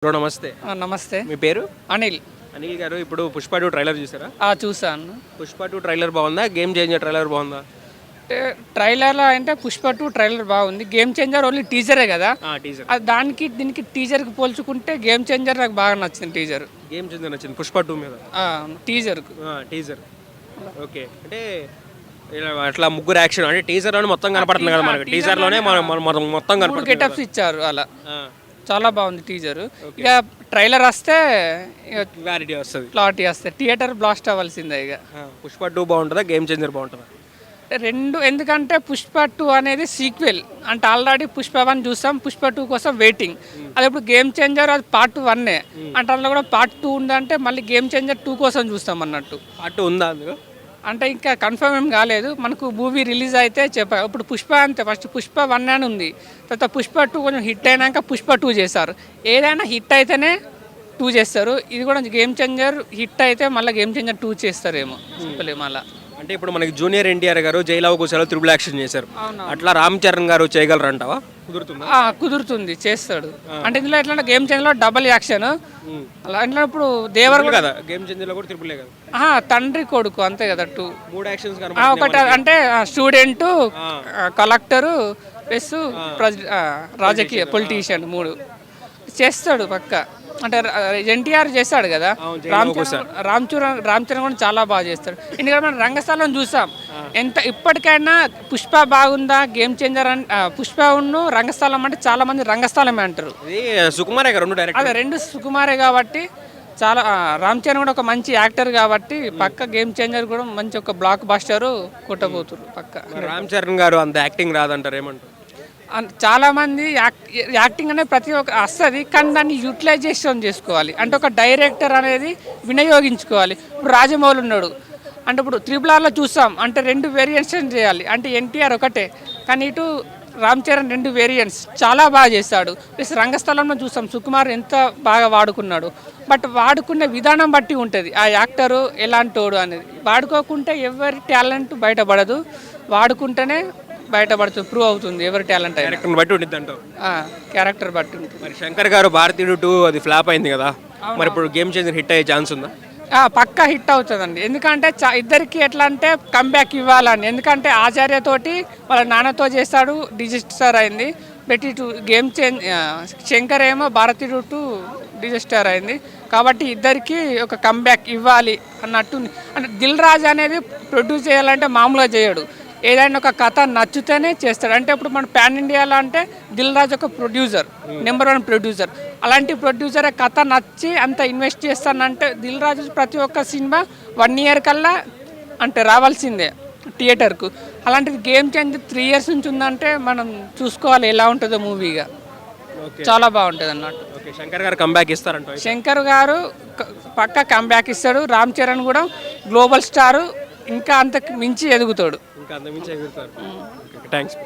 Bro నమస్తే. నమస్తే. మీ పేరు? అనిల్. అనిల్ గారు, ఇప్పుడు పుష్ప 2 ట్రైలర్ చూసారా? చూసాను. పుష్ప 2 ట్రైలర్ బాగుందా? గేమ్ చేంజర్ ట్రైలర్ బాగుందా? అంటే ట్రైలర్లో అంటే పుష్ప 2 ట్రైలర్ బాగుంది. గేమ్ చేంజర్ ఓన్లీ టీజరే కదా. టీజర్. దానికి దీనికి టీజర్కి పోల్చుకుంటే గేమ్ చేంజర్ నాకు బాగా నచ్చింది. టీజర్ గేమ్ చేంజర్ నచ్చింది పుష్ప 2 మీద. టీజర్కు టీజర్ ఓకే. అంటే ఇలా అట్లా ముగ్గురు యాక్షన్ అంటే టీజర్లోనే మొత్తం కనపడుతుంది కదా మనకి. టీజర్లోనే మనం మొత్తం కనపడుతుంది. గెటప్స్ ఇచ్చారు అలా. చాలా బాగుంది టీజర్. ఇక ట్రైలర్ వస్తే క్లారిటీ వస్తుంది. క్లారిటీ వస్తే థియేటర్ బ్లాస్ట్ అవ్వాల్సిందే. ఇక పుష్ప 2 బాగుంటుందా, గేమ్ చేంజర్ బాగుంటుందా? రెండు. ఎందుకంటే పుష్ప 2 అనేది సీక్వెల్. అంటే ఆల్రెడీ పుష్ప 1 చూసాం, పుష్ప 2 కోసం వెయిటింగ్. అది ఇప్పుడు గేమ్ చేంజర్ అది పార్ట్ 1 అంటే అందులో కూడా పార్ట్ 2 ఉందంటే మళ్ళీ గేమ్ చేంజర్ 2 కోసం చూస్తాం అన్నట్టు. పార్ట్ 2 ఉందా అందులో? అంటే ఇంకా కన్ఫర్మ్ ఏం కాలేదు. మనకు మూవీ రిలీజ్ అయితే చెప్పారు. ఇప్పుడు పుష్ప అంతే, ఫస్ట్ పుష్ప 1 అని ఉంది, తర్వాత పుష్ప 2 కొంచెం హిట్ అయినాక పుష్ప 2 చేశారు. ఏదైనా హిట్ అయితేనే 2 చేస్తారు. ఇది కూడా గేమ్ చేంజర్ హిట్ అయితే మళ్ళీ గేమ్ చేంజర్ 2 చేస్తారేమో చెప్పలేము అలా. అంటే ఇప్పుడు మనకి జూనియర్ ఎన్టీఆర్ గారు జైలవ కుశాలో త్రిబుల్ యాక్షన్ చేశారు. అట్లా రామ్ చరణ్ గారు చేయగలరంటావా? కుదురుతుందా? కుదురుతుంది, చేస్తాడు. అంటే ఇందులో ఎట్లా గేమ్ చేంజర్లో డబుల్ యాక్షన్ అలా. ఇంట్లో ఇప్పుడు దేవర్ కదా, గేమ్ చేంజర్లో కూడా త్రిబులే కదా. తండ్రి కొడుకు అంతే కదా. 3 యాక్షన్స్ ఒకటి అంటే స్టూడెంట్, కలెక్టరు ప్లస్ రాజకీయ పొలిటీషియన్ 3 చేస్తాడు పక్క. అంటే ఎన్టీఆర్ చేస్తాడు కదా. రామ్ చరణ్ కూడా చాలా బాగా చేస్తాడు. ఎందుకంటే మనం రంగస్థలం చూసాం. ఎంత ఇప్పటికైనా పుష్ప బాగుందా గేమ్ చేంజర్ పుష్ప ఉన్ను రంగస్థలం అంటే చాలా మంది రంగస్థలమే అంటారు. సుకుమారే అదే రెండు సుకుమారే కాబట్టి చాలా. రామ్ చరణ్ కూడా ఒక మంచి యాక్టర్ కాబట్టి పక్క గేమ్ చేంజర్ కూడా మంచి ఒక బ్లాక్ బాస్టర్ కొట్టబోతున్నారు పక్క. రామ్ చరణ్ గారు అంత యాక్టింగ్ రాదంటారు, ఏమంటారు? చాలా మంది యాక్టింగ్ అనేది ప్రతి ఒక్క వస్తుంది, కానీ దాన్ని యూటిలైజేషన్ చేసుకోవాలి. అంటే ఒక డైరెక్టర్ అనేది వినియోగించుకోవాలి. ఇప్పుడు రాజమౌళి ఉన్నాడు అంటే ఇప్పుడు త్రిబుల్ చూసాం అంటే 2 వేరియంట్స్ చేయాలి. అంటే ఎన్టీఆర్ ఒకటే, కానీ ఇటు రామ్ చరణ్ 2 వేరియంట్స్ చాలా బాగా చేస్తాడు. ప్లస్ రంగస్థలంలో చూసాం సుకుమార్ ఎంత బాగా వాడుకున్నాడు. బట్ వాడుకునే విధానం బట్టి ఉంటుంది ఆ యాక్టరు ఎలాంటోడు అనేది. వాడుకోకుంటే ఎవరి టాలెంట్ బయటపడదు, వాడుకుంటేనే బయటపడుతుంది, ప్రూవ్ అవుతుంది ఎవరి టాలెంట్. క్యారెక్టర్ బట్టి ఉంటుంది అంటారు. క్యారెక్టర్ బట్టి ఉంటుంది. మరి శంకర్ గారు భారతీయుడు 2 అది ఫ్లాప్ అయింది కదా, మరి ఇప్పుడు గేమ్ చేంజర్ హిట్ అయ్యే ఛాన్స్ ఉందా? పక్కా హిట్ అవుతుందండి. ఎందుకంటే ఇద్దరికి ఎట్లా అంటే కంబ్యాక్ ఇవ్వాలని. ఎందుకంటే ఆచార్యతోటి వాళ్ళ నాన్నతో చేస్తాడు, డిజిస్టర్ అయింది. బెట్టి 2 గేమ్ చేంజ్. శంకర్ ఏమో భారతీయుడు 2 డిజిస్టర్ అయింది. కాబట్టి ఇద్దరికి ఒక కంబ్యాక్ ఇవ్వాలి అన్నట్టు. అంటే దిల్ రాజు అనేది ప్రొడ్యూస్ చేయాలంటే మామూలుగా చేయడు, ఏదైనా ఒక కథ నచ్చితేనే చేస్తాడు. అంటే ఇప్పుడు మన పాన్ ఇండియాలో అంటే దిల్ రాజు ఒక ప్రొడ్యూసర్, నెంబర్ 1 ప్రొడ్యూసర్. అలాంటి ప్రొడ్యూసర్ కథ నచ్చి అంత ఇన్వెస్ట్ చేస్తానంటే దిల్ రాజు ప్రతి ఒక్క సినిమా 1 ఇయర్ కల్లా అంటే రావాల్సిందే థియేటర్కు. అలాంటిది గేమ్ చేంజర్ 3 ఇయర్స్ నుంచి ఉందంటే మనం చూసుకోవాలి ఎలా ఉంటుందో మూవీగా. చాలా బాగుంటుంది అన్నట్టు. శంకర్ గారు కంబ్యాక్ ఇస్తారంట. శంకర్ గారు పక్కా కంబ్యాక్ ఇస్తాడు. రామ్ చరణ్ కూడా గ్లోబల్ స్టార్, ఇంకా అంతకు మించి ఎదుగుతాడు. ఇంకా అంత మించి ఎగురుతారు. థ్యాంక్స్.